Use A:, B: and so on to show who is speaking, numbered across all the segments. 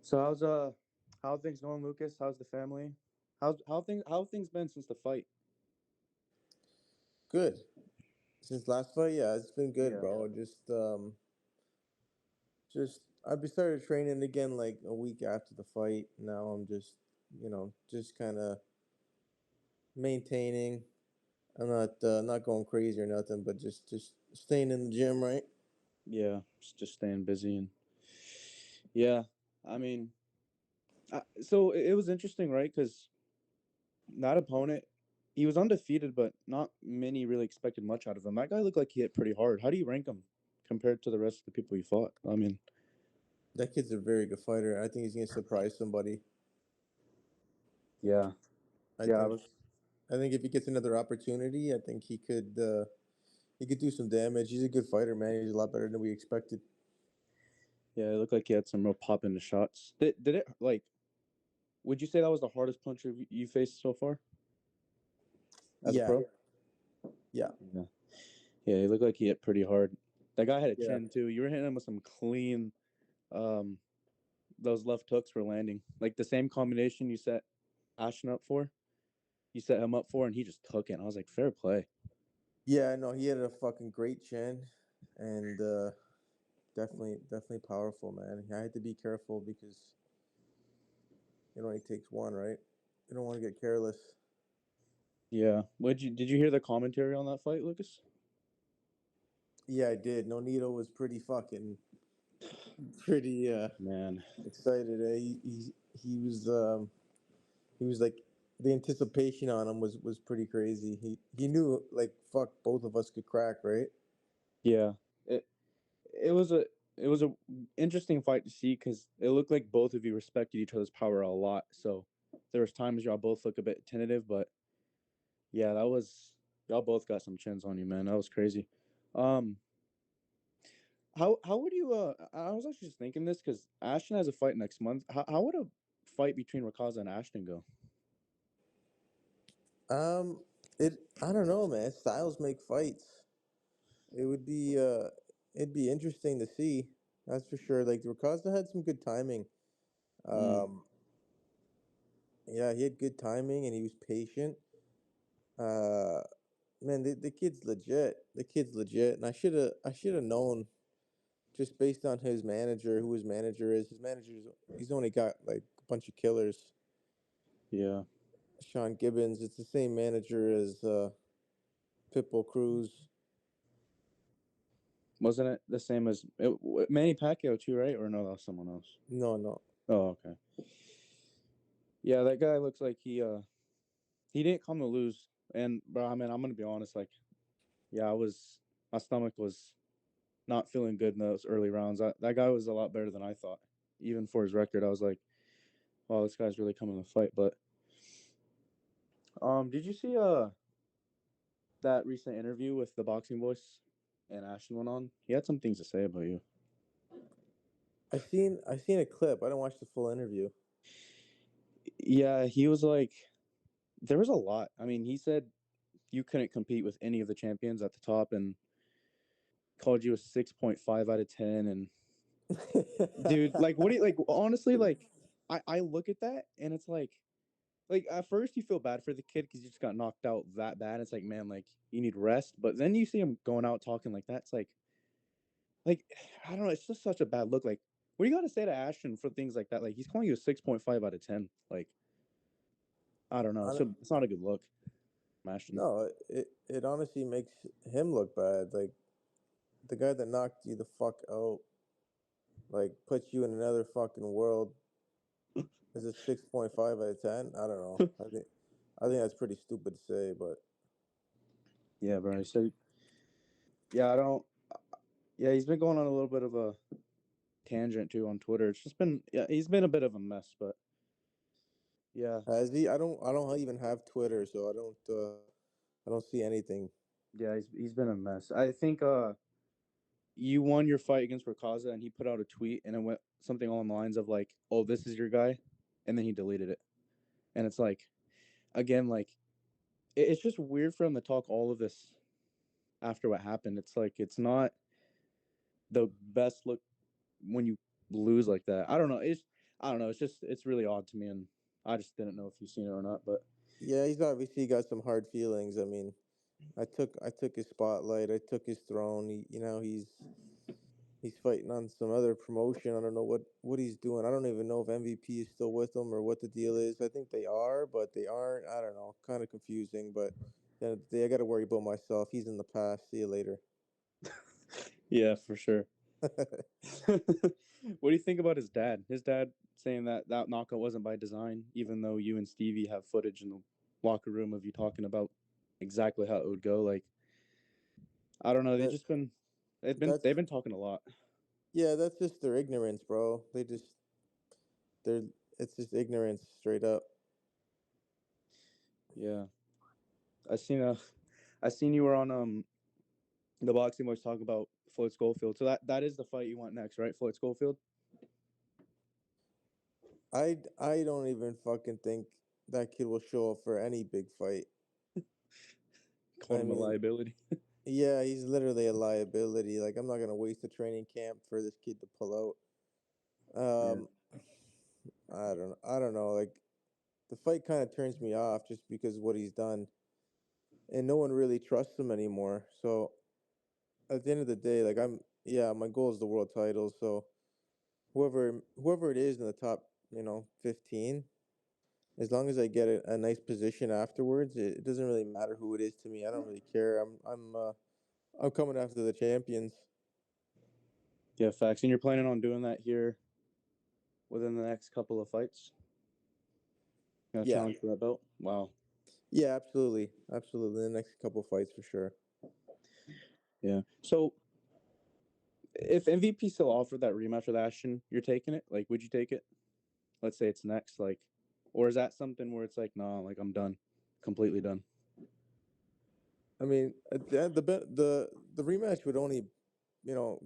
A: So how are things going, Lucas? How's the family? How have things been since the fight?
B: Good. Since last fight, yeah, it's been good,
A: Yeah.
B: bro. Just I started training again like a week after the fight. Now I'm just kind of maintaining. I'm not going crazy or nothing, but just staying in the gym, right?
A: Yeah, just staying busy and yeah. I mean, so it was interesting, right? Because that opponent, he was undefeated, but not many really expected much out of him. That guy looked like he hit pretty hard. How do you rank him compared to the rest of the people he fought? I mean,
B: That kid's a very good fighter. I think he's gonna surprise somebody.
A: yeah,
B: I
A: yeah, I
B: think
A: was.
B: I think if he gets another opportunity, I think he could do some damage. He's a good fighter, man. He's a lot better than we expected.
A: Yeah, it looked like he had some real pop in the shots. Did it like? Would you say that was the hardest puncher you faced so far as a
B: Yeah,
A: pro?
B: yeah,
A: Yeah. Yeah, he looked like he hit pretty hard. That guy had a
B: yeah.
A: chin too. You were hitting him with some clean. Um, those left hooks were landing like the same combination you set Ashton up for. You set him up for, and he just took it. And I was like, fair play.
B: Yeah, no, he had a fucking great chin, and definitely powerful, man. I had to be careful because it only takes one, right? You don't want to get careless.
A: Yeah. Did you hear the commentary on that fight, Lucas?
B: Yeah, I did. Nonito was pretty fucking pretty
A: Man.
B: excited. He was like the anticipation on him was pretty crazy. He knew like fuck both of us could crack, right?
A: Yeah. It it was a it was a interesting fight to see because it looked like both of you respected each other's power a lot. So there was times y'all both look a bit tentative, but yeah, that was y'all both got some chins on you, man. That was crazy. Um, how would you? I was actually just thinking this because Ashton has a fight next month. How would a fight between Rakaza and Ashton go?
B: Um, I don't know, man. Styles make fights. It would be it'd be interesting to see. That's for sure. Like Ricasta had some good timing.
A: Mm,
B: Um, yeah, he had good timing and he was patient. Uh, man, the kid's legit. The kid's legit, and I should have known just based on his manager, who his manager is. His manager's he's only got like a bunch of killers.
A: yeah,
B: Sean Gibbons. It's the same manager as Pitbull Cruz.
A: wasn't it the same as Manny Pacquiao too, right? Or no, that was someone else.
B: No, no.
A: Oh, okay. Yeah, that guy looks like he didn't come to lose. And bro, I mean, I'm gonna be honest. Like, yeah, I was my stomach was not feeling good in those early rounds. That guy was a lot better than I thought. Even for his record, I was like, wow, this guy's really coming to fight. But did you see that recent interview with the boxing voice and Ashton went on? He had some things to say about you.
B: I seen a clip. I didn't watch the full interview.
A: Yeah, he was like, there was a lot. I mean, he said you couldn't compete with any of the champions at the top, and called you a 6.5 out of 10. And dude, like, what do you like? Honestly, like, I look at that and it's like at first you feel bad for the kid because you just got knocked out that bad. It's like, man, like you need rest. But then you see him going out talking like that. It's like I don't know. It's just such a bad look. Like, what do you got to say to Ashton for things like that? Like, he's calling you a 6.5 out of 10. Like, I don't know.
B: I
A: So
B: don't,
A: it's not a good look, Ashton.
B: no, it honestly makes him look bad. Like the guy that knocked you the fuck out, like puts you in another fucking world. Is it 6.5 out of 10? I don't know. I think that's pretty stupid to say, but
A: Yeah, bro. So yeah, I don't. Yeah, he's been going on a little bit of a tangent too on Twitter. It's just been yeah, he's been a bit of a mess, but yeah,
B: has he? I don't even have Twitter, so I don't see anything.
A: yeah, he's been a mess. I think you won your fight against Rakaza and he put out a tweet and it went something along the lines of like, "Oh, this is your guy," and then he deleted it. And it's like again, like it's just weird for him to talk all of this after what happened. It's like it's not the best look. when you lose like that. I don't know. It's really odd to me, and I just didn't know if you've seen it or not. But
B: Yeah, he's obviously got some hard feelings. I mean, I took his spotlight. I took his throne. He's fighting on some other promotion. I don't know what he's doing. I don't even know if MVP is still with him or what the deal is. I think they are, but they aren't. I don't know. Kind of confusing, but yeah, I got to worry about myself. He's in the past. See you later.
A: yeah, for sure. What do you think about his dad? His dad saying that that knockout wasn't by design, even though you and Stevie have footage in the locker room of you talking about exactly how it would go. Like, I don't know.
B: That
A: They've
B: that's
A: been talking a lot.
B: yeah, that's just their ignorance, bro. They're it's just ignorance straight up.
A: Yeah, I seen a, I seen you were on the boxing boys talking about Floyd Schofield. So that is the fight you want next, right? Floyd Schofield
B: I don't even fucking think that kid will show up for any big fight.
A: called
B: I
A: him a
B: mean,
A: liability.
B: yeah, he's literally a liability. Like I'm not gonna waste a training camp for this kid to pull out.
A: Yeah,
B: I don't know. Like the fight kind of turns me off just because of what he's done, and no one really trusts him anymore. So at the end of the day, like yeah, my goal is the world title. So whoever it is in the top, 15, as long as I get a nice position afterwards, it doesn't really matter who it is to me. I don't really care. I'm coming after the champions.
A: yeah, facts. And you're planning on doing that here within the next couple of fights? Gonna
B: Yeah,
A: challenge for that belt? Wow.
B: yeah, absolutely, absolutely. The next couple fights for sure.
A: Yeah. So if MVP still offered that rematch with Ashton, you're taking it? Like, would you take it? Let's say it's next, like, or is that something where it's like, nah, like I'm done, completely done?
B: I mean, the rematch would only,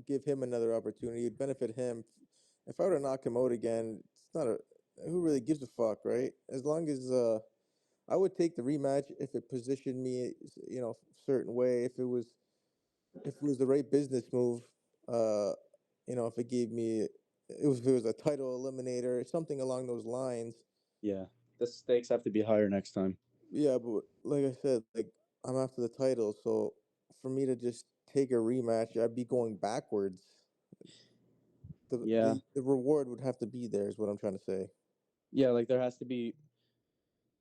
B: give him another opportunity. It'd benefit him. If I were to knock him out again, it's not a who really gives a fuck, right? As long as I would take the rematch if it positioned me, a certain way. If it was the right business move, if it gave me, if it was a title eliminator, something along those lines.
A: Yeah. The stakes have to be higher next time.
B: Yeah, but like I said, like I'm after the title, so for me to just take a rematch, I'd be going backwards. The
A: Yeah.
B: the the reward would have to be there, is what I'm trying to say.
A: Yeah. Like there has to be,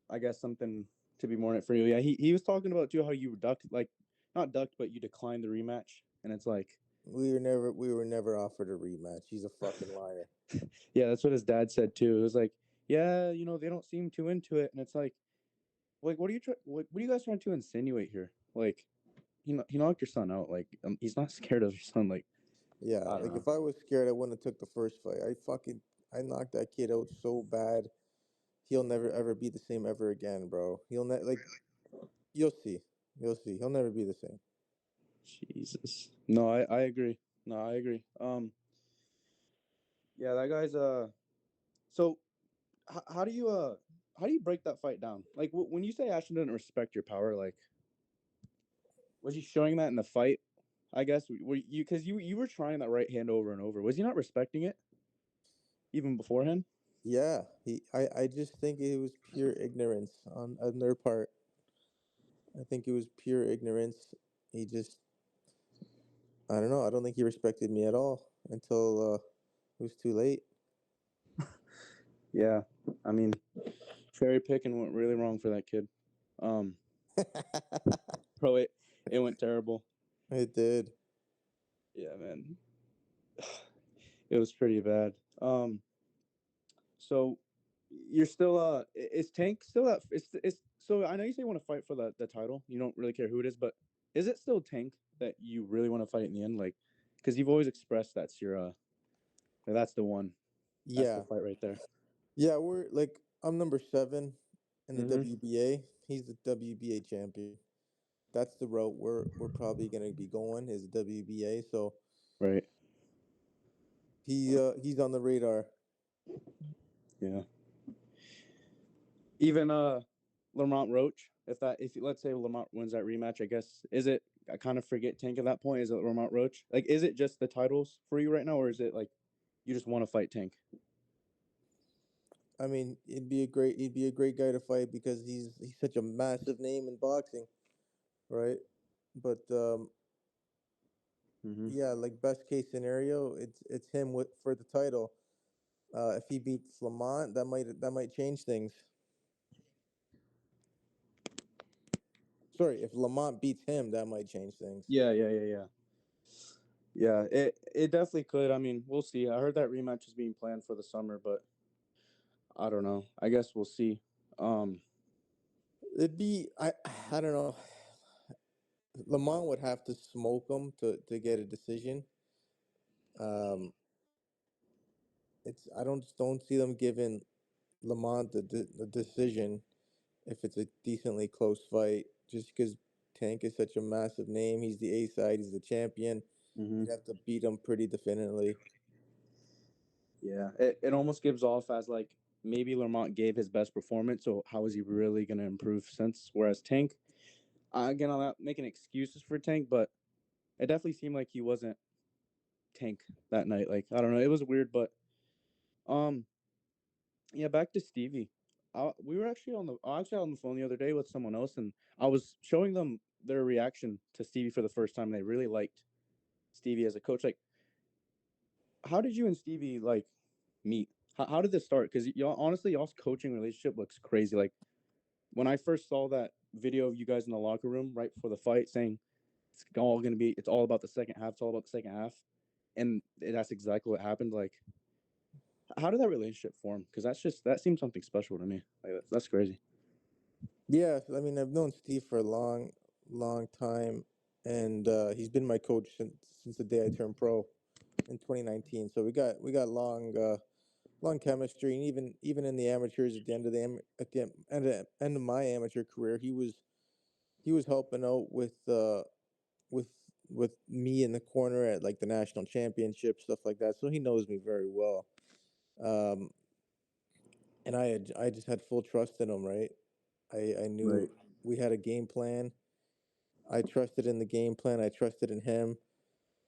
A: I guess, something to be more in it for you. Yeah. He was talking about too how you ducked, like, not ducked, but you declined the rematch. And it's like,
B: We were never offered a rematch. He's a fucking liar.
A: yeah, that's what his dad said too. It was like, yeah, they don't seem too into it. And it's like, what are you guys trying to insinuate here? Like, he knocked your son out. Like, he's not scared of your son. Like,
B: Yeah,
A: I don't
B: like
A: know.
B: if I was scared, I wouldn't have took the first fight. I knocked that kid out so bad. He'll never ever be the same ever again, bro. You'll see. You'll see. He'll never be the same.
A: Jesus. No, I agree. No, I agree. Yeah, that guy's So how do you break that fight down? Like when you say Ashton didn't respect your power, like was he showing that in the fight? I guess were you because you were trying that right hand over and over. Was he not respecting it even beforehand?
B: Yeah, I just think it was pure ignorance on their part. I think it was pure ignorance. He just, I don't know. I don't think he respected me at all until it was too late.
A: Yeah, I mean, cherry picking went really wrong for that kid. Um, Bro, it went terrible.
B: It did.
A: Yeah, man, it was pretty bad. So you're still is Tank still that it's so I know you say you want to fight for the title. You don't really care who it is, but is it still Tank that you really want to fight in the end? Like, because you've always expressed that's your that's the one. That's the
B: Yeah,
A: fight right there.
B: yeah. We're like I'm number 7 in the
A: Mm-hmm.
B: WBA. He's the WBA champion. That's the route we're probably gonna be going, is WBA. So
A: Right.
B: he's on the radar.
A: Yeah. Even Lamont Roach, if let's say Lamont wins that rematch, I guess is it I kind of forget Tank at that point. Is it Lamont Roach? Like is it just the titles for you right now, or is it like you just want to fight Tank?
B: I mean, he'd be a great guy to fight because he's such a massive name in boxing, right? But
A: Mm-hmm.
B: yeah, like best case scenario, it's him with for the title. If he beats Lamont, that might change things. Sorry, if Lamont beats him, that might change things.
A: Yeah, yeah, yeah, yeah. Yeah, it definitely could. I mean, we'll see. I heard that rematch is being planned for the summer, but I don't know. I guess we'll see. Um,
B: It'd be I don't know. Lamont would have to smoke him to get a decision. Um, it's I don't see them giving Lamont the decision if it's a decently close fight, just because Tank is such a massive name. He's the A side. He's the champion.
A: mhm.
B: You'd have to beat him pretty definitively.
A: Yeah, it almost gives off as like maybe Lermont gave his best performance, so how is he really going to improve since? Whereas Tank, again, I'm not making excuses for Tank, but it definitely seemed like he wasn't Tank that night. Like I don't know, it was weird, but um, yeah, back to Stevie. We were actually on the phone the other day with someone else, and I was showing them their reaction to Stevie for the first time. They really liked Stevie as a coach. Like, how did you and Stevie like meet? How did this start? Because y'all honestly, y'all's coaching relationship looks crazy. Like when I first saw that video of you guys in the locker room right before the fight, saying it's all about the second half. It's all about the second half, and that's exactly what happened. Like, how did that relationship form? Because that seems something special to me. Like that's crazy.
B: Yeah, I mean, I've known Steve for a long time, and he's been my coach since the day I turned pro in 2019. So we got long chemistry, and even in the amateurs at the end of at the end of my amateur career, he was helping out with me in the corner at like the national championship stuff like that. So he knows me very well, um, and I just had full trust in him, right? I
A: Right.
B: knew we had a game plan. I trusted in the game plan. I trusted in him.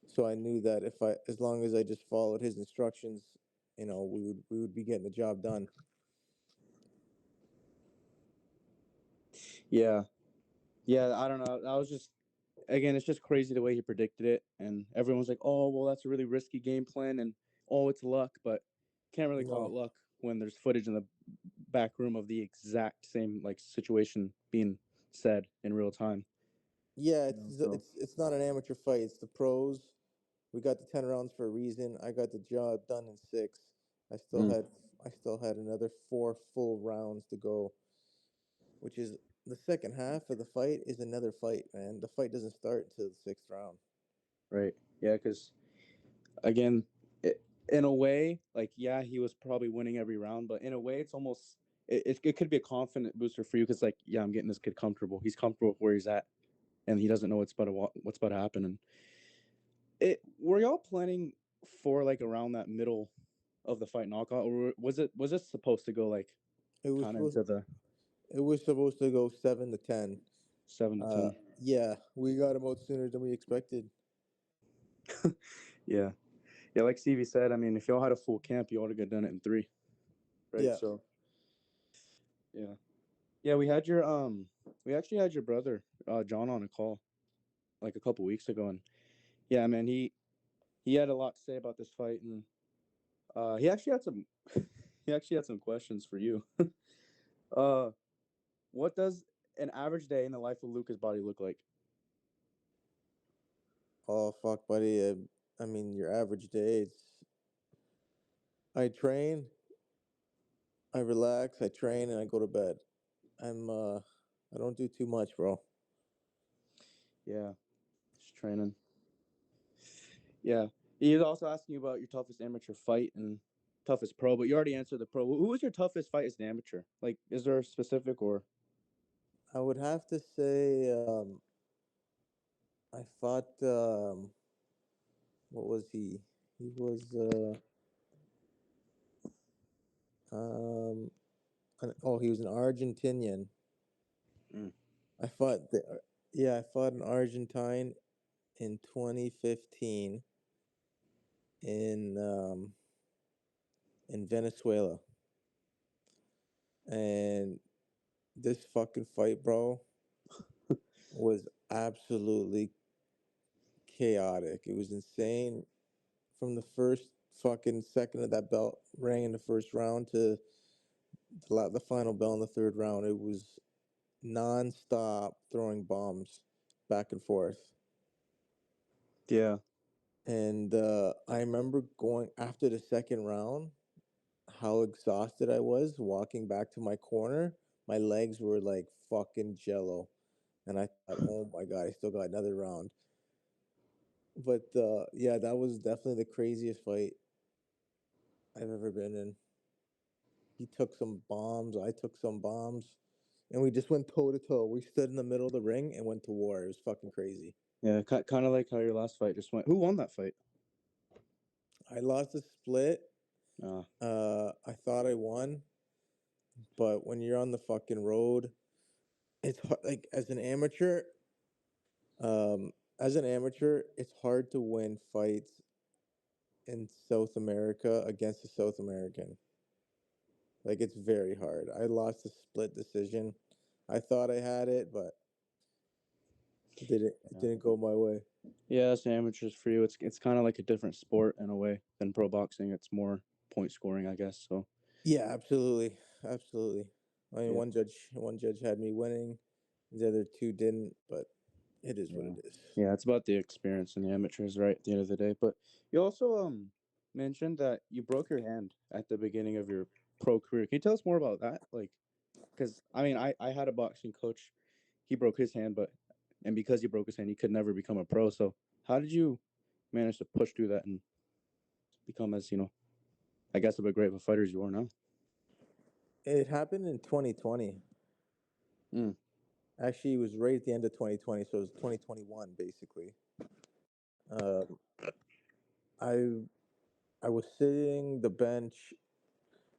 B: So I knew that as long as I just followed his instructions, we would be getting the job done.
A: Yeah. Yeah. I don't know. I was just again, it's just crazy the way he predicted it, and everyone's like, "Oh, well, that's a really risky game plan," and oh, it's luck, but can't really call it
B: No,
A: luck when there's footage in the back room of the exact same like situation being said in real time.
B: yeah,
A: You know, so
B: it's not an amateur fight. It's the pros. We got the 10 rounds for a reason. I got the job done in six. I still
A: mm,
B: had I still had another four full rounds to go, which is the second half of the fight is another fight, man. The fight doesn't start until the sixth round.
A: right, yeah, because again, in a way, like yeah, he was probably winning every round, but in a way, it's almost it could be a confident booster for you because like yeah, I'm getting this kid comfortable. He's comfortable with where he's at, and he doesn't know what's about to happen. And it were y'all planning for like around that middle of the fight knockout, or was it supposed to go like
B: It was
A: kind of
B: supposed
A: into the
B: it was supposed to go 7-10.
A: 7 to 10?
B: Yeah, we got him out sooner than we expected.
A: Yeah, yeah. Like Stevie said, I mean, if y'all had a full camp, you ought to get done it in 3, right?
B: Yeah,
A: So yeah, yeah. We actually had your brother John on a call like a couple weeks ago, and yeah, man, he had a lot to say about this fight, and he actually had some he actually had some questions for you. uh, what does an average day in the life of Lucas Body look like?
B: oh fuck, buddy. I mean, your average day. I train, I relax, I train, and I go to bed. I don't do too much, bro.
A: Yeah, just training. Yeah. He was also asking you about your toughest amateur fight and toughest pro, but you already answered the pro. Who was your toughest fight as an amateur? Like, is there a specific or?
B: I would have to say, I fought. What was he? He was. He was an Argentinian.
A: Mm,
B: I fought the. Yeah, I fought an Argentine in 2015 in in Venezuela. And this fucking fight, bro, was absolutely chaotic. It was insane from the first fucking second of that bell rang in the first round to the final bell in the third round. It was non-stop throwing bombs back and forth.
A: Yeah.
B: And I remember going after the second round, how exhausted I was walking back to my corner. My legs were like fucking jello. And I thought, oh my God, I still got another round. But yeah, that was definitely the craziest fight I've ever been in. He took some bombs, I took some bombs, and we just went toe to toe. We stood in the middle of the ring and went to war. It was fucking crazy.
A: Yeah. Kind of like how your last fight just went. Who won that fight?
B: I lost the split.
A: Uh,
B: I thought I won, but when you're on the fucking road, it's hard, like um, as an amateur, it's hard to win fights in South America against a South American. Like it's very hard. I lost a split decision. I thought I had it, but it
A: yeah.
B: didn't go my way.
A: Yeah, it's amateurs for you. It's kind of like a different sport in a way than pro boxing. It's more point scoring, I guess. So
B: Yeah, absolutely, absolutely. I mean,
A: yeah,
B: one judge had me winning, the other two didn't, but it is what
A: yeah,
B: it is.
A: yeah. It's about the experience and the amateurs, right? At the end of the day. But you also mentioned that you broke your hand at the beginning of your pro career. Can you tell us more about that? Like, because I mean, I had a boxing coach. He broke his hand, but and because he broke his hand, he could never become a pro. So how did you manage to push through that and become as I guess a bit great of a fighter as you are now?
B: It happened in 2020.
A: Mm.
B: Actually, it was right at the end of 2020, so it was 2021 basically. Um, I I was sitting the bench.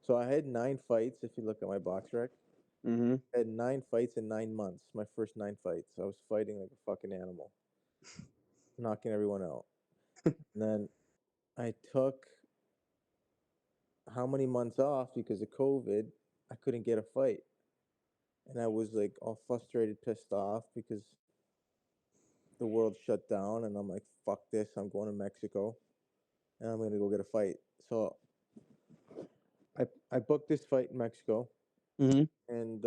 B: So I had 9 fights. If you look at my box rec,
A: Mm-hmm.
B: I had 9 fights in 9 months. My first 9 fights, I was fighting like a fucking animal, knocking everyone out. And then I took how many months off because of COVID. I couldn't get a fight, and I was like all frustrated, pissed off because the world shut down. And I'm like, fuck this. I'm going to Mexico, and I'm gonna go get a fight. So I booked this fight in Mexico,
A: Mm-hmm.
B: and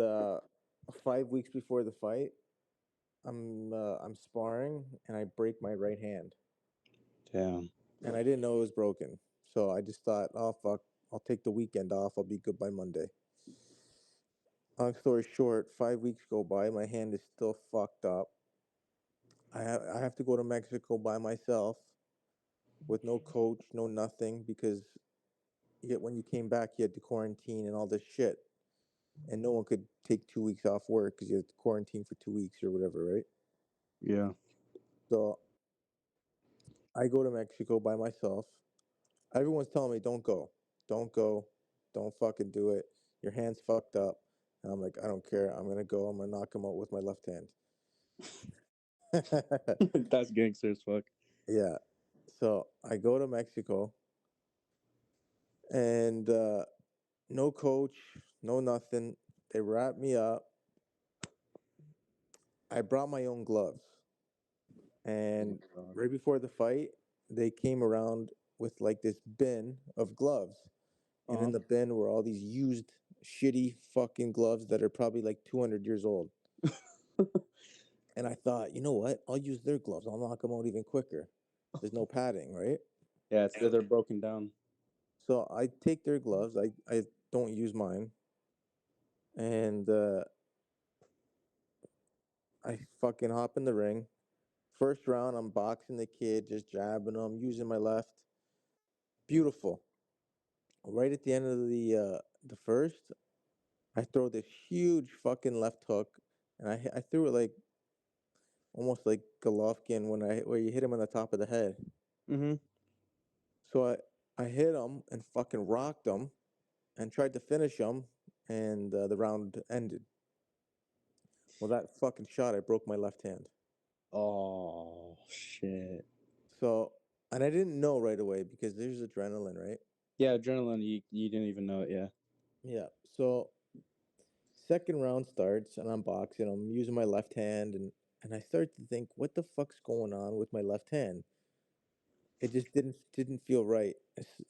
B: 5 weeks before the fight, I'm sparring and I break my right hand,
A: Damn.
B: and I didn't know it was broken. So I just thought, oh fuck, I'll take the weekend off. I'll be good by Monday. Long story short, 5 weeks go by. My hand is still fucked up. I have to go to Mexico by myself with no coach, no nothing, because yet when you came back, you had to quarantine and all this shit, and no one could take 2 weeks off work because you had to quarantine for 2 weeks or whatever, right?
A: Yeah.
B: So I go to Mexico by myself. Everyone's telling me, don't go, don't go, don't fucking do it. Your hand's fucked up. And I'm like, I don't care. I'm gonna go. I'm gonna knock him out with my left hand.
A: That's gangster as fuck.
B: Yeah. So I go to Mexico, and no coach, no nothing. They wrap me up. I brought my own gloves.
A: Oh
B: And
A: god.
B: right before the fight, they came around with like this bin of gloves. And in
A: Uh-huh.
B: the bin were all these used, shitty fucking gloves that are probably like 200 years old. And I thought, you know what? I'll use their gloves. I'll knock them out even quicker. There's no padding, right?
A: Yeah, they're broken down.
B: So I take their gloves. I don't use mine. And I fucking hop in the ring. First round, I'm boxing the kid, just jabbing him, using my left. Beautiful. Right at the end of the first, I throw this huge fucking left hook, and I threw it like almost like Golovkin where you hit him on the top of the head.
A: Mm-hmm.
B: So I hit him and fucking rocked him and tried to finish him, and the round ended. Well, that fucking shot, I broke my left hand.
A: Oh shit.
B: So, and I didn't know right away because there's adrenaline, right?
A: Yeah, adrenaline. You didn't even know it. Yeah.
B: Yeah. So second round starts and I'm boxing. I'm using my left hand and I start to think, what the fuck's going on with my left hand? It just didn't feel right.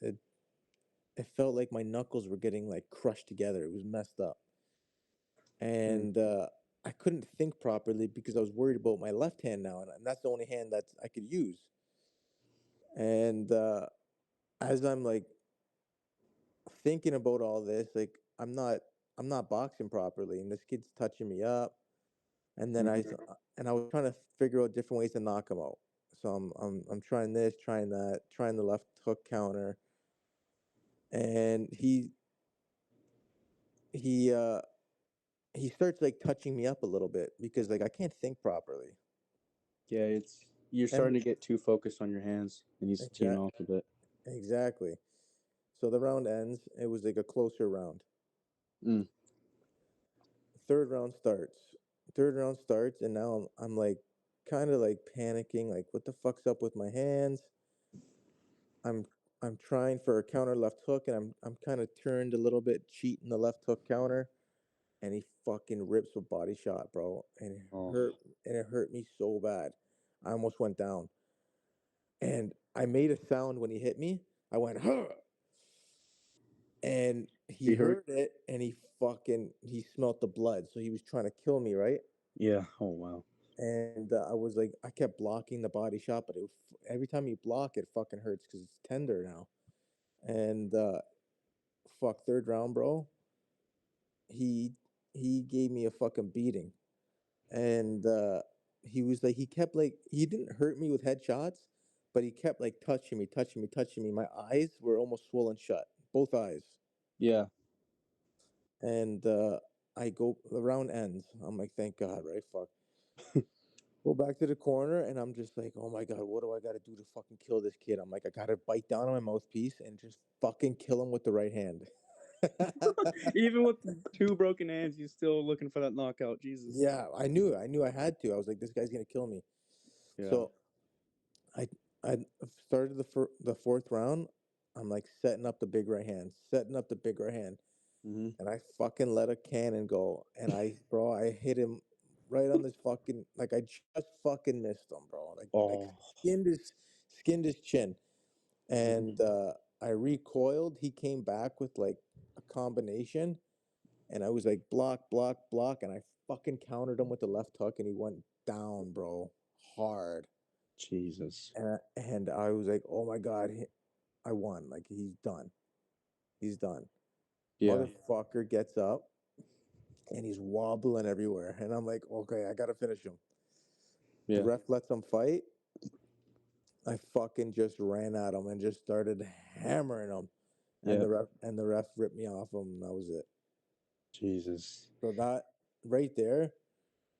B: It felt like my knuckles were getting like crushed together. It was messed up.
A: Mm.
B: And I couldn't think properly because I was worried about my left hand now, and that's the only hand that I could use. And as I'm like thinking about all this, like I'm not boxing properly, and this kid's touching me up, and then
A: Hmm.
B: I was trying to figure out different ways to knock him out. So I'm trying this, trying that, trying the left hook counter, and he uh he starts like touching me up a little bit because like I can't think properly.
A: Yeah, you're
B: And
A: starting to get too focused on your hands, and he's teeing
B: exact
A: off a bit.
B: exactly. So the round ends. It was like a closer round.
A: Mm.
B: Third round starts. Third round starts, and now I'm like kind of like panicking, like what the fuck's up with my hands? I'm I'm trying for a counter left hook, and I'm kind of turned a little bit, cheating the left hook counter, and he fucking rips a body shot, bro,
A: Oh,
B: and it hurt me so bad. I almost went down, and I made a sound when he hit me. I went, huh, and he
A: he hurt.
B: heard it, and he smelt the blood, so he was trying to kill me, right?
A: Yeah. Oh wow.
B: And I was like, I kept blocking the body shot, but every time you block, it fucking hurts because it's tender now. And fuck, third round, bro, he he gave me a fucking beating, and he was like, he didn't hurt me with headshots, but he kept like touching me. My eyes were almost swollen shut, both eyes,
A: Yeah.
B: and the round ends. I'm like, thank God, right? Fuck. Go back to the corner, and I'm just like, oh my God, what do I got to do to fucking kill this kid? I'm like, I got to bite down on my mouthpiece and just fucking kill him with the right hand.
A: Even with two broken hands, he's still looking for that knockout. Jesus.
B: Yeah, I knew I had to. I was like, this guy's gonna kill me.
A: Yeah.
B: So I I started the fourth round. I'm like setting up the big right hand, setting up the big right hand,
A: Hmm.
B: and I fucking let a cannon go, and I hit him right on this fucking, like I just fucking missed him, bro. Like
A: Oh.
B: skinned his chin.
A: Hmm.
B: And I recoiled. He came back with like a combination, and I was like block, block, block, and I fucking countered him with the left hook, and he went down, bro, hard.
A: Jesus.
B: And I was like, oh my God, I won. Like he's done. He's done.
A: Yeah.
B: Motherfucker gets up and he's wobbling everywhere, and I'm like, okay, I gotta finish him. The
A: Yeah.
B: ref lets him fight. I fucking just ran at him and just started hammering him, and
A: Yeah.
B: the ref ripped me off him. And that was it.
A: Jesus.
B: So that right there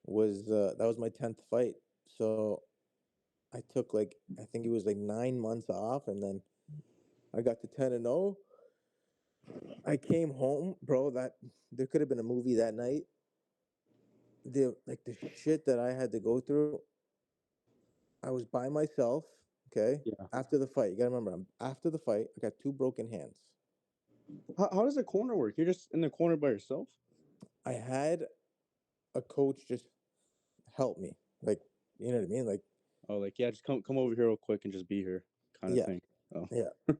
B: that was my 10th fight. So I took like, I think it was like 9 months off, and then I got to 10-0. I came home, bro. That there could have been a movie that night. The shit that I had to go through. I was by myself. Okay,
A: Yeah.
B: after the fight, you gotta remember, after the fight, I got two broken hands.
A: How does a corner work? You're just in the corner by yourself?
B: I had a coach just help me, like, you know what I mean, like,
A: Oh, like yeah, just come over here real quick and just be here, kind of
B: yeah,
A: thing. Oh.
B: yeah,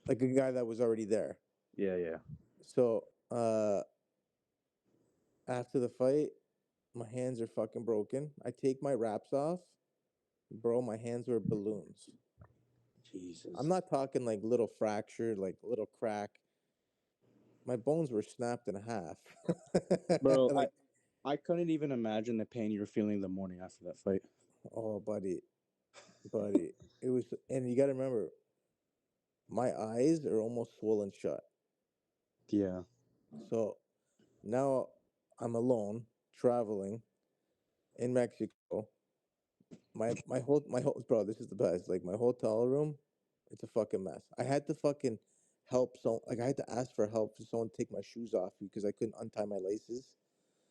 B: like a guy that was already there.
A: Yeah. Yeah.
B: So after the fight, my hands are fucking broken. I take my wraps off, bro. My hands were balloons. I'm
A: Jesus.
B: not talking like little fracture, like little crack. My bones were snapped in half.
A: Bro, I
B: Like,
A: I couldn't even imagine the pain you were feeling the morning after that fight.
B: oh, buddy, it was, and you got to remember, my eyes are almost swollen shut.
A: Yeah.
B: So now I'm alone traveling in Mexico. My whole bro, this is the best. Like my hotel room, it's a fucking mess. I had to fucking help like I had to ask for help for someone to take my shoes off because I couldn't untie my laces.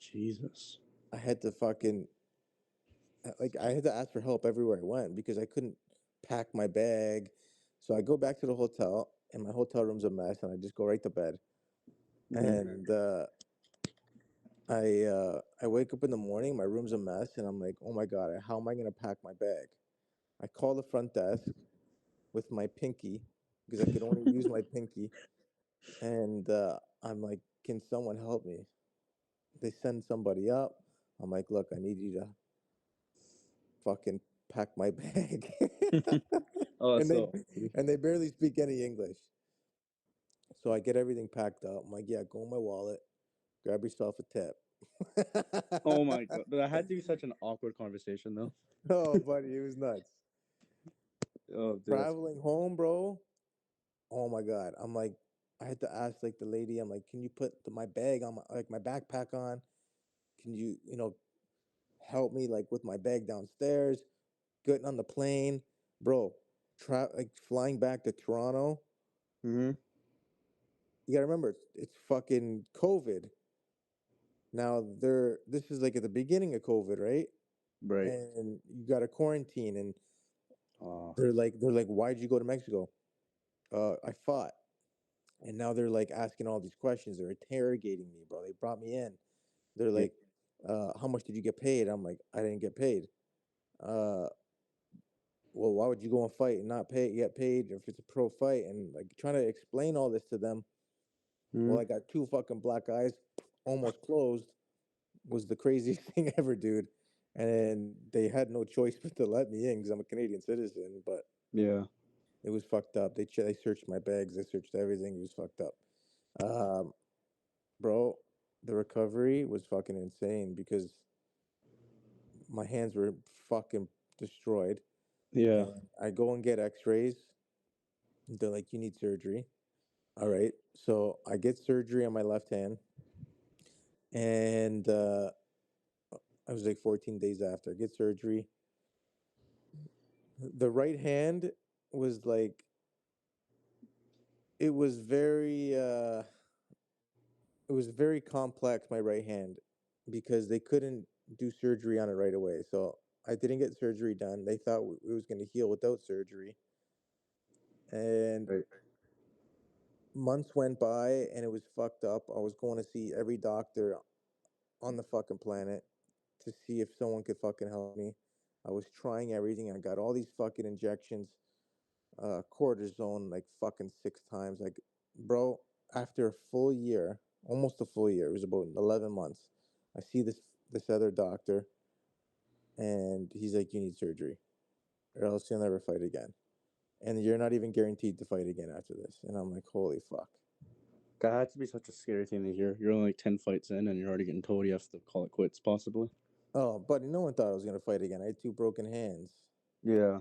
A: Jesus.
B: I had to fucking like I had to ask for help everywhere I went because I couldn't pack my bag. So I go back to the hotel, and my hotel room's a mess, and I just go right to bed.
A: Mhm.
B: And I wake up in the morning, my room's a mess, and I'm like, oh my god, how am I gonna pack my bag? I call the front desk with my pinky because I could only use my pinky, and I'm like, can someone help me? They send somebody up. I'm like, look, I need you to fucking pack my bag,
A: Oh, that's
B: and they
A: so funny.
B: and they barely speak any English. So I get everything packed up. I'm like, yeah, go in my wallet, grab yourself a tip.
A: Oh my god, that had to be such an awkward conversation though.
B: Oh, buddy, it was nuts.
A: Oh, dude, that's
B: Traveling home, bro. Oh my god. I'm like, I had to ask like the lady. I'm like, can you put my bag on my backpack on? Can you help me like with my bag downstairs? Getting on the plane, bro. Like flying back to Toronto.
A: Mhm.
B: You gotta remember, it's fucking COVID. Now this is like at the beginning of COVID, right?
A: Right.
B: And you got to quarantine, and
A: Oh.
B: they're like, why'd you go to Mexico? I fought. And now they're like asking all these questions. They're interrogating me, bro. They brought me in. They're
A: Yeah.
B: like, how much did you get paid? I'm like, I didn't get paid. Uh, well, why would you go and fight and not get paid if it's a pro fight? And like trying to explain all this to them. Well,
A: Mhm.
B: I got two fucking black eyes, almost closed. Was the craziest thing ever, dude. And they had no choice but to let me in because I'm a Canadian citizen. But
A: Yeah.
B: it was fucked up. They searched my bags. They searched everything. It was fucked up. Um, bro, the recovery was fucking insane because my hands were fucking destroyed.
A: Yeah.
B: And I go and get X-rays. They're like, you need surgery. All right. So I get surgery on my left hand, and I was like 14 days after I get surgery. The right hand was like it was very it was very complex, my right hand, because they couldn't do surgery on it right away. So I didn't get surgery done. They thought it was going to heal without surgery. And
A: Right.
B: months went by and it was fucked up. I was going to see every doctor on the fucking planet to see if someone could fucking help me. I was trying everything. I got all these fucking injections, cortisone like fucking 6 times. Like, bro, after a full year, almost a full year, it was about 11 months. I see this other doctor, and he's like, "You need surgery, or else you'll never fight again, and you're not even guaranteed to fight again after this." And I'm like, "Holy fuck!"
A: That had to be such a scary thing to hear. You're only like 10 fights in and you're already getting told you have to call it quits, possibly.
B: Oh, buddy, no one thought I was gonna fight again. I had two broken hands.
A: Yeah.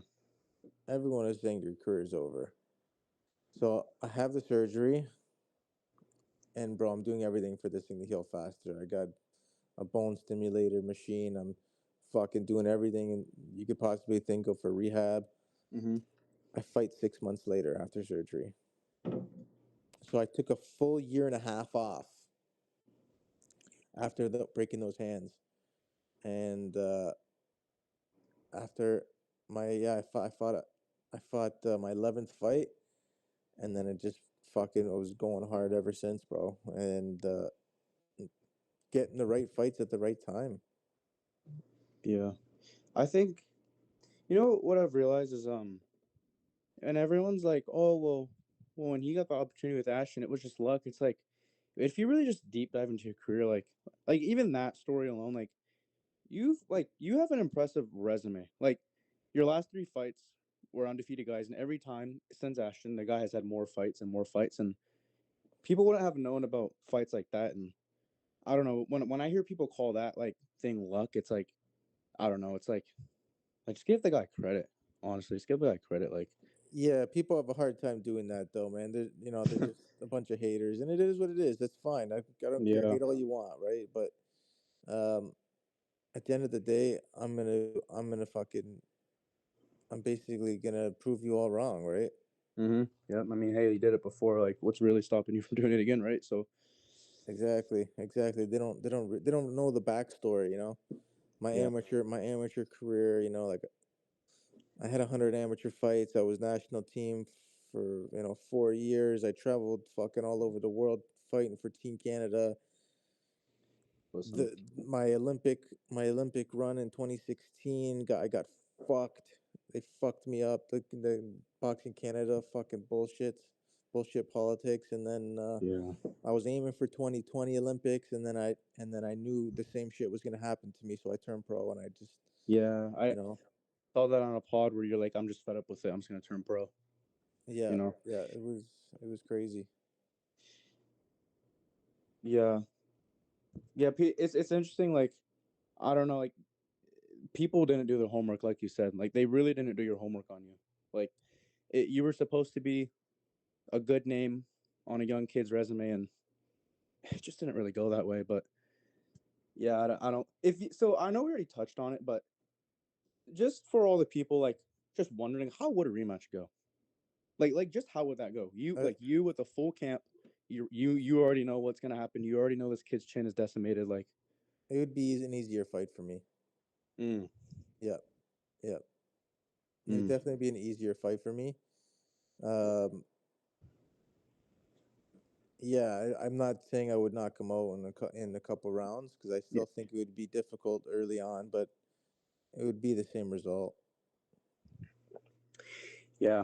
B: Everyone was saying your career's over. So I have the surgery, and bro, I'm doing everything for this thing to heal faster. I got a bone stimulator machine. I'm fucking doing everything you could possibly think of for rehab.
A: Mm-hmm.
B: I fight 6 months later after surgery. So I took a full year and a half off after breaking those hands. And after I fought my 11th fight, and then it just fucking was going hard ever since, bro. And getting the right fights at the right time.
A: Yeah. I think, you know what I've realized is, and everyone's like, oh, well, when he got the opportunity with Ashton, it was just luck. It's like, if you really just deep dive into your career, like even that story alone, you have an impressive resume. Like your last three fights were undefeated guys, and every time since Ashton, the guy has had more fights, and people wouldn't have known about fights like that. And I don't know when I hear people call that like thing luck, it's like I don't know. It's like just give the guy credit. Honestly, just give the guy credit. Like
B: Yeah, people have a hard time doing that though, man. They're just a bunch of haters, and it is what it is. That's fine. I don't care.
A: yeah,
B: Hate all you want, right? But um, at the end of the day, I'm basically gonna prove you all wrong, right?
A: yeah. I mean, hey, you did it before. Like, what's really stopping you from doing it again, right? So
B: Exactly, exactly. They don't know the backstory. My
A: yeah,
B: amateur career. Like I had 100 amateur fights. I was national team for 4 years. I traveled fucking all over the world fighting for Team Canada.
A: Listen.
B: My Olympic run in 2016, I got fucked. They fucked me up. The boxing Canada fucking bullshit politics, and then
A: Yeah.
B: I was aiming for 2020 Olympics, and then I knew the same shit was gonna happen to me, so I turned pro, and I just
A: Yeah. I
B: you know
A: saw that on a pod where you're like, I'm just fed up with it. I'm just gonna turn pro. You
B: yeah,
A: know.
B: yeah, it was crazy.
A: Yeah. Yeah. It's interesting. Like, I don't know. Like, people didn't do their homework, like you said. Like, they really didn't do your homework on you. Like, you were supposed to be a good name on a young kid's resume, and it just didn't really go that way. But yeah, I don't. So, I know we already touched on it, but just for all the people like just wondering, how would a rematch go? Like just how would that go?
B: Uh,
A: You with a full camp, you already know what's gonna happen. You already know this kid's chin is decimated. Like,
B: it would be an easier fight for me.
A: mm,
B: Yeah, yeah, it'd
A: mm,
B: definitely be an easier fight for me. Um, yeah, I'm not saying I would knock him out in a couple rounds because I
A: yeah,
B: still think it would be difficult early on, but it would be the same result.
A: yeah.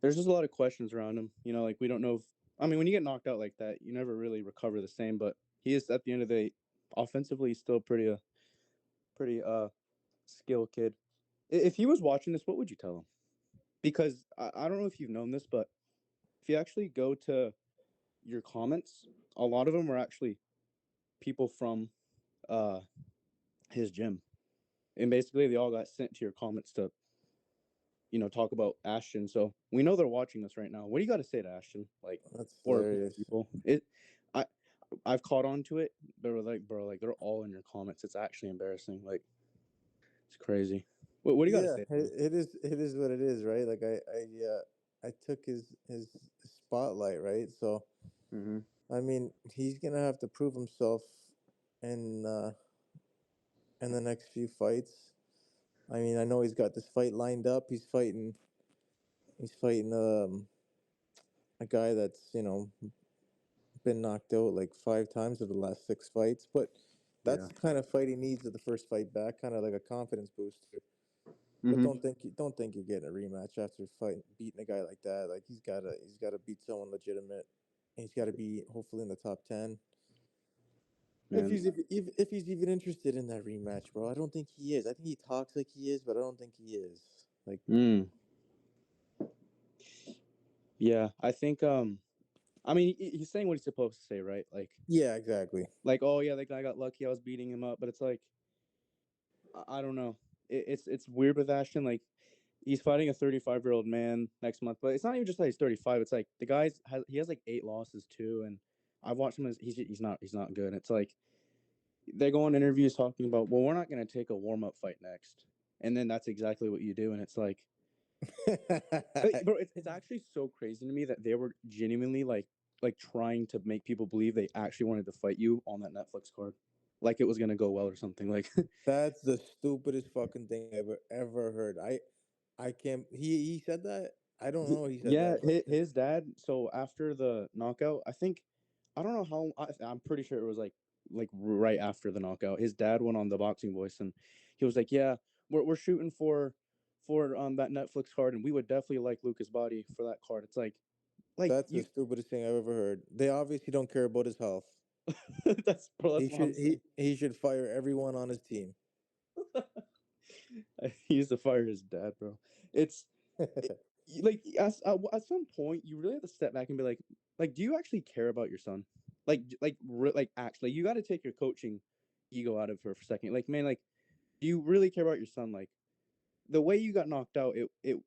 A: There's just a lot of questions around him. You know, like we don't know. I mean, when you get knocked out like that, you never really recover the same. But he is at the end of the day, offensively, he's still pretty skilled kid. If he was watching this, what would you tell him? Because I don't know if you've known this, but if you actually go to your comments, a lot of them were actually people from uh his gym, and basically they all got sent to your comments to talk about Ashton. So we know they're watching us right now. What do you got to say to Ashton? Like,
B: That's
A: or
B: hilarious.
A: people? I I've caught on to it. They were like, bro, like they're all in your comments. It's actually embarrassing. Like, it's crazy. What do you got to
B: Yeah,
A: say to him?
B: it is what it is, right? Like I took his spotlight, right? So
A: Mm-hmm.
B: I mean, he's gonna have to prove himself in in the next few fights. I mean, I know he's got this fight lined up. He's fighting a guy that's been knocked out like 5 times of the last 6 fights, but that's
A: Yeah.
B: the kind of fight he needs at the first fight back, kind of like a confidence booster. But
A: Mm-hmm.
B: don't think you're getting a rematch after beating a guy like that. Like he's gotta beat someone legitimate. He's got to be hopefully in the top 10. If
A: Man.
B: he's even interested in that rematch, bro, I don't think he is. I think he talks like he is, but I don't think he is. Like,
A: Mm. Yeah. I think. I mean, he's saying what he's supposed to say, right?
B: yeah, exactly.
A: Oh yeah, that guy got lucky. I was beating him up, but it's like I don't know. It's weird with Ashton. Like he's fighting a 35-year-old man next month, but it's not even just that he's 35. It's like the he has like 8 losses too, and I've watched him. He's not good. It's like they go on interviews talking about, well, we're not going to take a warm up fight next, and then that's exactly what you do, and it's like, bro, it's actually so crazy to me that they were genuinely like trying to make people believe they actually wanted to fight you on that Netflix card, like it was going to go well or something. Like
B: That's the stupidest fucking thing I've ever heard. I can't. He said that. I don't know. He said
A: Yeah,
B: that, but
A: his dad. So after the knockout, I don't know how. I'm pretty sure it was like right after the knockout. His dad went on the Boxing Voice, and he was like, "Yeah, we're shooting for that Netflix card, and we would definitely like Lucas Bahdi for that card." It's like
B: that's the
A: you.
B: stupidest thing I've ever heard. They obviously don't care about his health.
A: That's bro.
B: He
A: That's what I'm
B: should he
A: saying.
B: he should fire everyone on his team.
A: He used to fire his dad, bro. It's it, like at some point you really have to step back and be like, do you actually care about your son? Like actually, you got to take your coaching ego out of her for a second. Like, man, like, do you really care about your son? Like, the way you got knocked out, it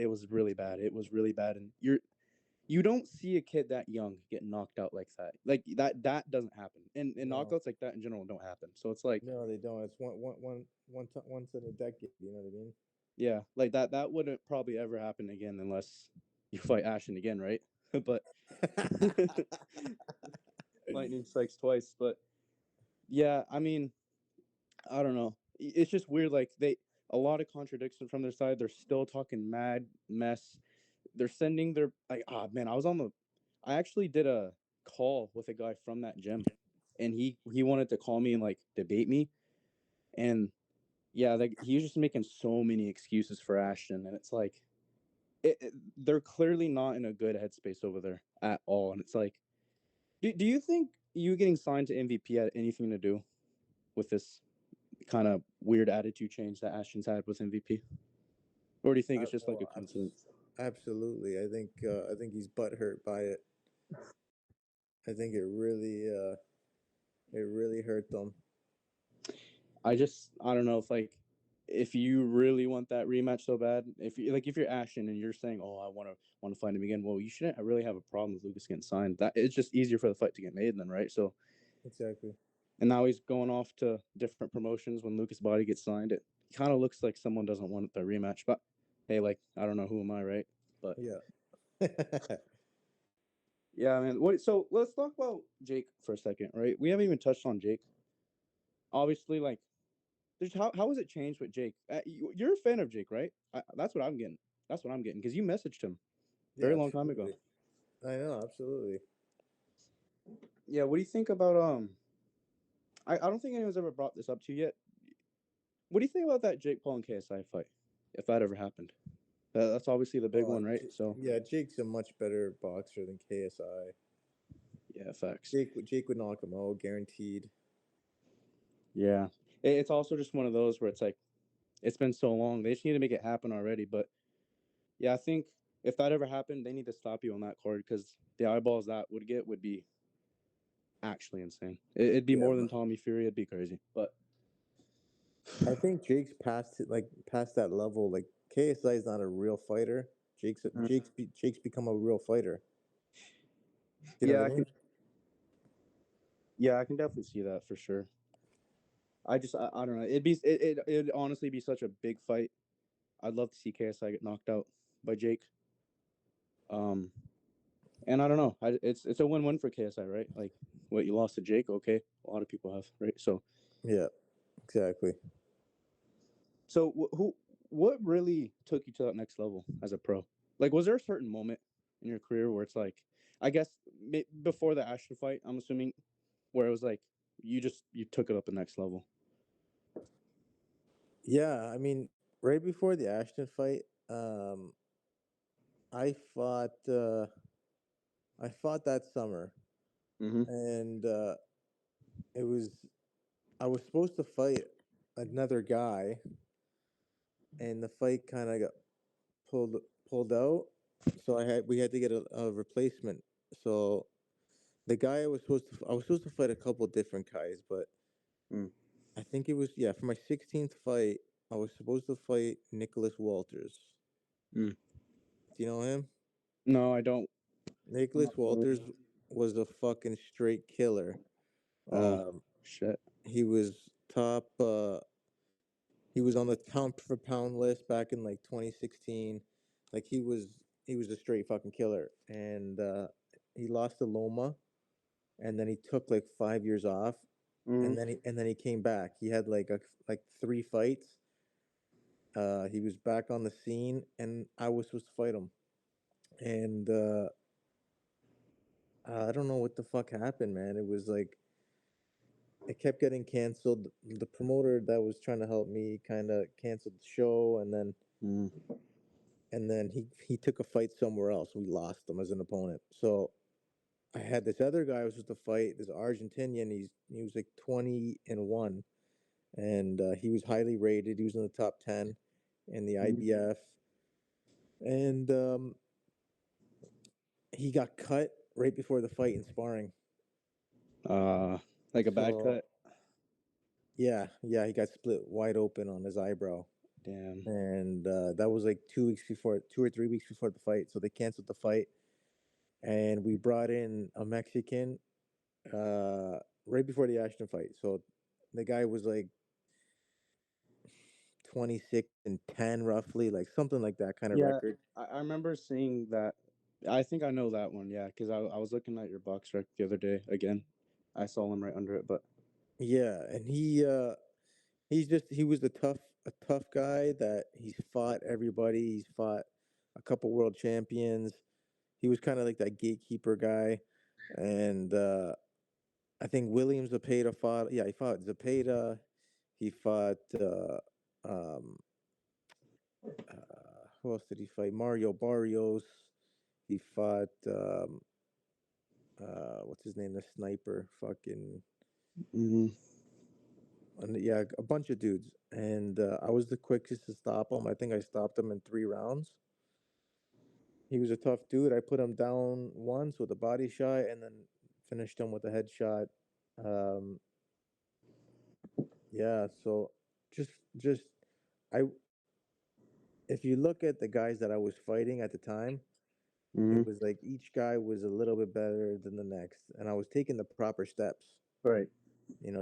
A: was really bad. It was really bad, and you don't see a kid that young get knocked out like that. Like that doesn't happen, and
B: No,
A: knockouts like that in general don't happen. So it's like,
B: no, they don't. It's once in a decade. You know what I mean?
A: yeah, like that wouldn't probably ever happen again unless you fight Ashton again, right? But lightning strikes twice. But yeah, I mean, I don't know. It's just weird. Like a lot of contradiction from their side. They're still talking mad mess. they're sending their like man, I actually did a call with a guy from that gym, and he wanted to call me and like debate me, and yeah, like he was just making so many excuses for Ashton, and it's like they're clearly not in a good headspace over there at all, and it's like, do you think you getting signed to MVP had anything to do with this kind of weird attitude change that Ashton's had with MVP, or do you think it's just like a
B: Well,
A: coincidence?
B: absolutely. I think he's butthurt by it. I think it really hurt them.
A: I don't know if you really want that rematch so bad, if you're Ashton and you're saying, oh, I want to fight him again, well, you shouldn't really have a problem with Lucas getting signed. That it's just easier for the fight to get made then, right? So,
B: Exactly.
A: and now he's going off to different promotions when Lucas Bahdi gets signed. It kind of looks like someone doesn't want the rematch, but hey, like I don't know, who am I, right? But
B: Yeah.
A: yeah, man. What? So let's talk about Jake for a second, right? We haven't even touched on Jake. Obviously, like, how has it changed with Jake? You're a fan of Jake, right? That's what I'm getting. That's what I'm getting because you messaged him
B: Yeah,
A: very long time ago.
B: absolutely. I know, absolutely.
A: Yeah. What do you think about I don't think anyone's ever brought this up to you yet. What do you think about that Jake Paul and KSI fight, if that ever happened? That's obviously the big one, right? So
B: Yeah, Jake's a much better boxer than KSI.
A: yeah, facts.
B: Jake would knock him out, guaranteed.
A: Yeah, it's also just one of those where it's like it's been so long. They just need to make it happen already. But yeah, I think if that ever happened, they need to stop you on that card because the eyeballs that would get would be actually insane. It'd be
B: Yeah,
A: more than
B: but
A: Tommy Fury. It'd be crazy. But
B: I think Jake's past it, like past that level. Like KSI is not a real fighter. Jake's become a real fighter. You know
A: yeah,
B: what I mean?
A: I can definitely see that for sure. I don't know. It'd honestly be such a big fight. I'd love to see KSI get knocked out by Jake. Um, and I don't know. It's a win-win for KSI, right? Like what you lost to Jake, okay. A lot of people have, right? So
B: Yeah, exactly.
A: what really took you to that next level as a pro? Like, was there a certain moment in your career where it's like, I guess before the Ashton fight, I'm assuming, where it was like you took it up the next level.
B: Yeah, I mean, right before the Ashton fight, I fought. I fought that summer,
A: Mm-hmm.
B: and it was I was supposed to fight another guy, and the fight kind of got pulled pulled out. So we had to get a replacement. So the guy I was supposed to fight a couple different guys, but
A: Mm.
B: I think it was for my 16th fight. I was supposed to fight Nicholas Walters.
A: Mm.
B: Do you know him?
A: No, I don't. I'm
B: Nicholas
A: not familiar.
B: Walters was a fucking straight killer.
A: Oh
B: Um,
A: shit.
B: he was top. He was on the pound for pound list back in like 2016. Like he was a straight fucking killer, and he lost to Loma, and then he took like 5 years off,
A: Mm.
B: and then he came back. He had like three fights. He was back on the scene, and I was supposed to fight him, and I don't know what the fuck happened, man. It was like it kept getting canceled. The promoter that was trying to help me kind of canceled the show,
A: Mm.
B: and then he took a fight somewhere else. We lost him as an opponent. So I had this other guy I was supposed to fight, this Argentinian. He was like 20-1, and he was highly rated. He was in the top 10 in the
A: Mm.
B: IBF, and he got cut right before the fight in sparring.
A: Uh, like a bad
B: So
A: cut.
B: yeah, he got split wide open on his eyebrow.
A: Damn.
B: And that was like 2 weeks before, 2 or 3 weeks before the fight. So they canceled the fight, and we brought in a Mexican right before the Ashton fight. So the guy was like 26-10, roughly, like something like that kind of
A: Yeah,
B: record.
A: I remember seeing that. I think I know that one. Yeah, because I was looking at your box rec the other day again. I saw him right under it, but
B: Yeah, and he was a tough guy that he's fought everybody. He's fought a couple world champions. He was kind of like that gatekeeper guy, and I think Williams Zepeda fought. Yeah, he fought Zepeda. He fought. Who else did he fight? Mario Barrios. He fought. What's his name? The sniper. Fucking.
A: Hmm.
B: Yeah, a bunch of dudes, and I was the quickest to stop him. I think I stopped him in 3 rounds. He was a tough dude. I put him down once with a body shot, and then finished him with a headshot. Um, yeah, so just I if you look at the guys that I was fighting at the time, it
A: Hmm.
B: was like each guy was a little bit better than the next, and I was taking the proper steps,
A: Right.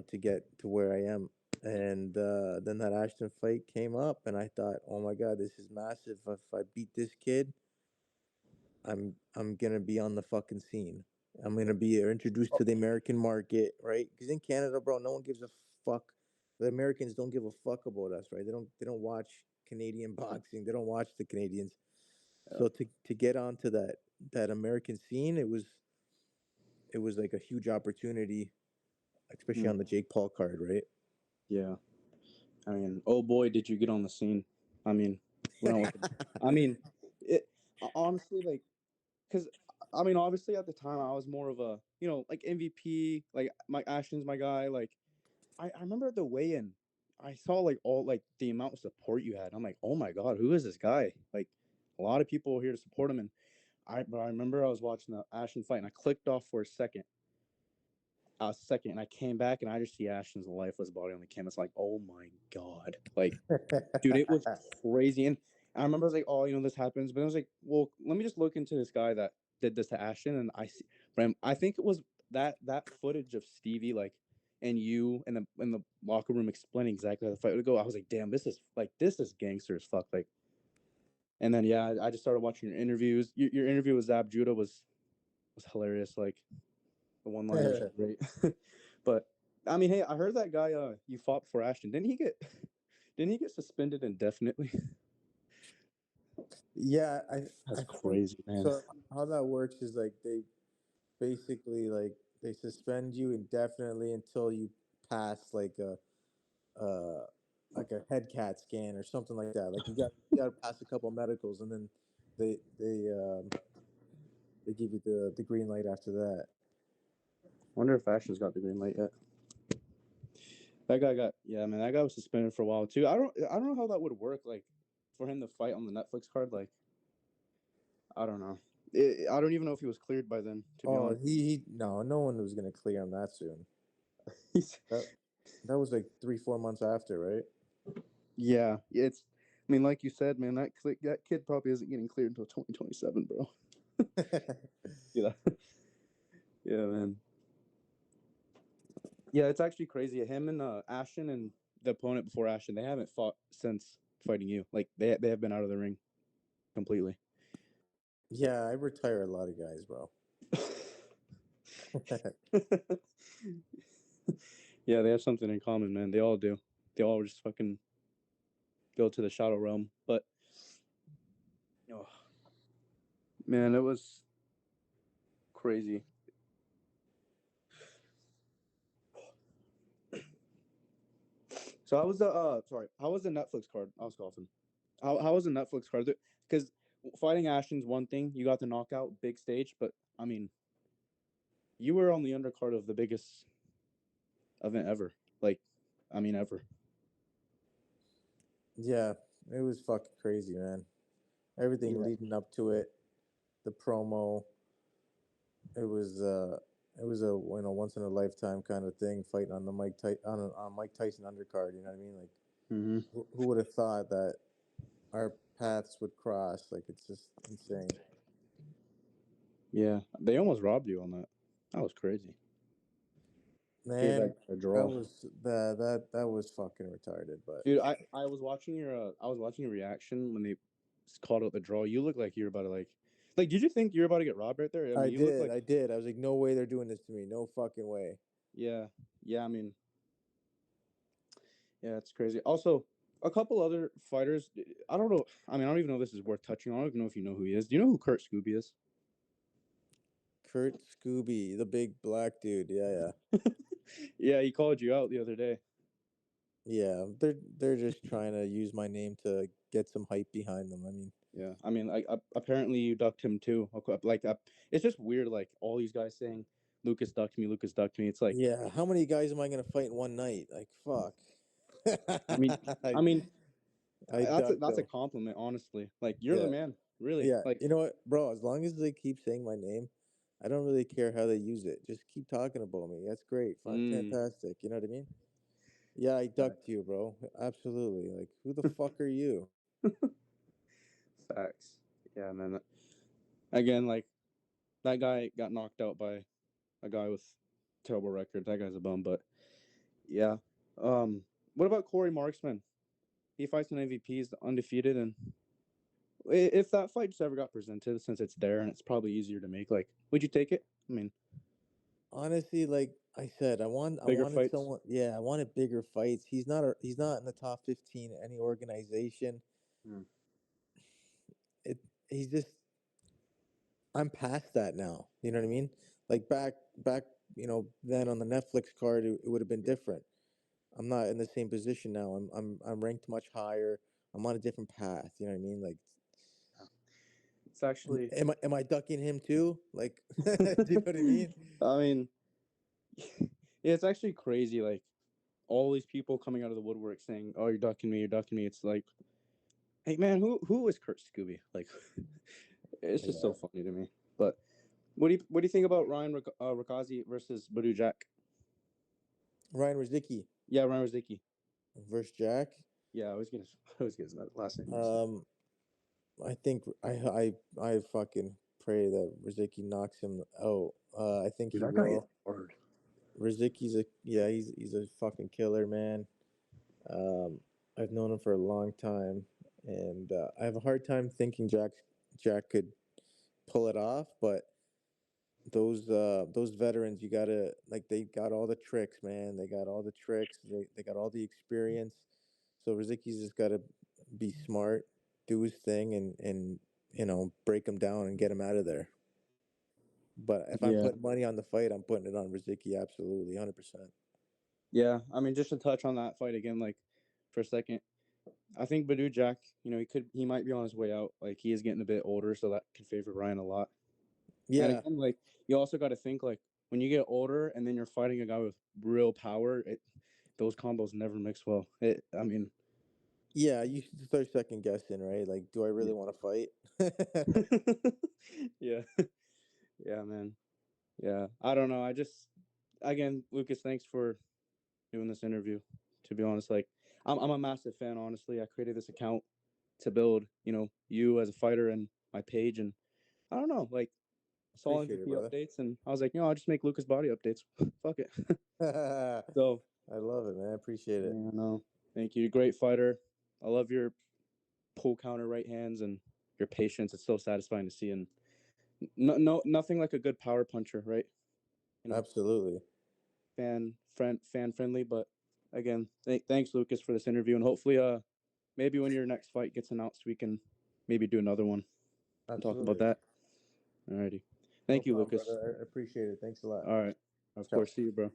B: to get to where I am. And then that Ashton fight came up, and I thought, oh my God, this is massive. If I beat this kid, I'm gonna be on the fucking scene. I'm gonna be introduced
A: Oh,
B: to the American market, right? Because in Canada, bro, no one gives a fuck. The Americans don't give a fuck about us, right? They don't watch Canadian boxing. They don't watch the Canadians.
A: yeah.
B: So to get onto that American scene, it was like a huge opportunity, especially
A: Mm.
B: on the Jake Paul card, right?
A: Yeah. I mean, oh boy, did you get on the scene? I mean, we don't look at. I mean, it honestly like because I mean, obviously at the time I was more of a like MVP, like Mike Ashton's my guy. Like I remember at the weigh-in, I saw like all like the amount of support you had. I'm like, oh my god, who is this guy? Like a lot of people here to support him, and but I remember I was watching the Ashton fight and I clicked off for a second, and I came back and I just see Ashton's lifeless body on the canvas. Like, oh my god, like dude, it was crazy. And I remember I was like, oh, this happens. But I was like, well, let me just look into this guy that did this to Ashton. And I see, I think it was that footage of Stevie, like, and you in the locker room explaining exactly how the fight would go. I was like, damn, this is gangster as fuck. Like, and then yeah, I just started watching your interviews. Your interview with Zab Judah was hilarious. Like the one liners are great. But I mean, hey, I heard that guy you fought before Ashton. Didn't he get suspended indefinitely?
B: Yeah,
A: That's
B: I think
A: crazy, man.
B: so. How that works is like they basically they suspend you indefinitely until you pass uh like a head CAT scan or something like that. Like you got to pass a couple medicals, and then they they um they give you the green light after that.
A: Wonder if Ashton's got the green light yet. That guy got yeah, man. That guy was suspended for a while too. I don't know how that would work. Like for him to fight on the Netflix card. Like I don't know. I don't even know if he was cleared by then. To be
B: Oh,
A: honest,
B: he no one was gonna clear him that soon.
A: he's
B: That that was like 3-4 months after, right?
A: yeah. It's I mean, like you said, man. That kid probably isn't getting cleared until 2027, bro. Yeah, yeah, man. Yeah, it's actually crazy. Him and Ashton and the opponent before Ashton, they haven't fought since fighting you. Like they have been out of the ring completely.
B: Yeah, I retire a lot of guys, bro.
A: Yeah, they have something in common, man. They all do. They all just fucking go to the shadow realm. But oh, man, it was crazy. So how was the how was the Netflix card? I was coughing. How was the Netflix card? Because fighting Ashton's one thing, you got the knockout, big stage, but I mean, you were on the undercard of the biggest event ever. Like, I mean, ever.
B: Yeah, it was fucking crazy, man. Everything
A: Yeah.
B: leading up to it, the promo, it was it was a once in a lifetime kind of thing, fighting on the on Mike Tyson undercard. You know what I mean? Like,
A: Hmm.
B: who would have thought that our paths would cross? Like, it's just insane.
A: Yeah, they almost robbed you on that. That was crazy. Gave that
B: Man,
A: guy a draw.
B: that was fucking retarded. But
A: Dude, I was watching your reaction when they called out the draw. You look like you're about to like. Did you think you were about to get robbed right there? I mean,
B: I
A: you look
B: did,
A: like
B: I did. I was like, no way they're doing this to me. No fucking way.
A: yeah, yeah. I mean, yeah, it's crazy. Also, A couple other fighters. I don't know. I mean, I don't even know if this is worth touching on. I don't even know if you know who he is. Do you know who Kurt Scooby is?
B: Kurt Scooby, the big black dude. Yeah, yeah.
A: Yeah, he called you out the other day.
B: Yeah, they're just trying to use my name to get some hype behind them. I mean,
A: Yeah, I mean, like apparently you ducked him too. Like, it's just weird. Like all these guys saying, "Lucas ducked me, Lucas ducked me." It's like,
B: yeah, how many guys am I gonna fight in one night? Like, fuck.
A: I mean,
B: I,
A: I mean,
B: I ducked
A: that's a
B: them.
A: compliment, honestly. Like you're the
B: Yeah,
A: man, really.
B: yeah.
A: Like,
B: You know what, bro? As long as they keep saying my name, I don't really care how they use it. Just keep talking about me. That's great.
A: mm,
B: Fantastic. You know what I mean? Yeah, I ducked you, bro. Absolutely. Like, who the fuck are you?
A: facts. Yeah, man. Again, like that guy got knocked out by a guy with terrible record. That guy's a bum, but yeah. What about Corey Marksman? He fights an MVP. He's undefeated, and if that fight just ever got presented, since it's there and it's probably easier to make, like, would you take it? I mean,
B: Honestly, like I said, I
A: bigger
B: wanted
A: fights.
B: someone. Yeah, I wanted bigger fights. He's not in the top 15 in any organization.
A: Hmm.
B: It he's just I'm past that now. You know what I mean? Like back, then on the Netflix card, it would have been different. I'm not in the same position now. I'm ranked much higher. I'm on a different path. You know what I mean? Like,
A: It's actually,
B: am I ducking him too? Like, do you know what I mean?
A: I mean, yeah, it's actually crazy. Like all these people coming out of the woodwork saying, "Oh, you're ducking me, you're ducking me." It's like, hey, man, who is Kurt Scooby? Like, it's just so
B: Yeah.
A: funny to me. But what do you think about Ryan Rakazi versus Badu Jack?
B: Ryan Rizicki
A: Yeah, Ryan Rosicki.
B: versus Jack.
A: Yeah, I was gonna I was getting that last name mixed up.
B: Um, I think I fucking pray that Rizicki knocks him out. I think
A: Dude,
B: he
A: that guy is
B: will.
A: hard.
B: Rizicki's a yeah, he's a fucking killer, man. Um, I've known him for a long time, and I have a hard time thinking Jack could pull it off. But those veterans, you gotta like they got all the tricks, man. They got all the tricks. They got all the experience. So Rizicki's just gotta be smart, do his thing, and break him down and get him out of there. But if I'm
A: Yeah.
B: putting money on the fight, I'm putting it on Rizicki, absolutely, 100%.
A: Yeah, I mean, just to touch on that fight again, like for a second, I think Badu Jack, he might be on his way out. Like he is getting a bit older, so that could favor Ryan a lot. And
B: Yeah,
A: again, like you also got to think like when you get older and then you're fighting a guy with real power, those combos never mix well. I mean,
B: yeah, you start second guessing, right? Like, do I really
A: yeah,
B: want to fight?
A: yeah, yeah, man, yeah. I don't know. I just again, Lucas, thanks for doing this interview. To be honest, like I'm a massive fan. Honestly, I created this account to build, you as a fighter and my page, and I don't know, like saw
B: Appreciate it,
A: MVP
B: brother.
A: updates, and I was like, I'll just make Lucas Body updates. Fuck it.
B: I
A: So
B: love it, man. I appreciate it.
A: yeah, no, thank you. Great fighter. I love your pull counter right hands and your patience. It's so satisfying to see, and nothing like a good power puncher, right? You know,
B: Absolutely.
A: fan friendly. But again, thanks Lucas for this interview, and hopefully, maybe when your next fight gets announced, we can maybe do another one and talk about
B: Absolutely.
A: that. Alrighty.
B: No
A: Thank you,
B: problem,
A: Lucas.
B: brother. I appreciate it. Thanks a lot.
A: All right. Of
B: Ciao.
A: course. See you, bro.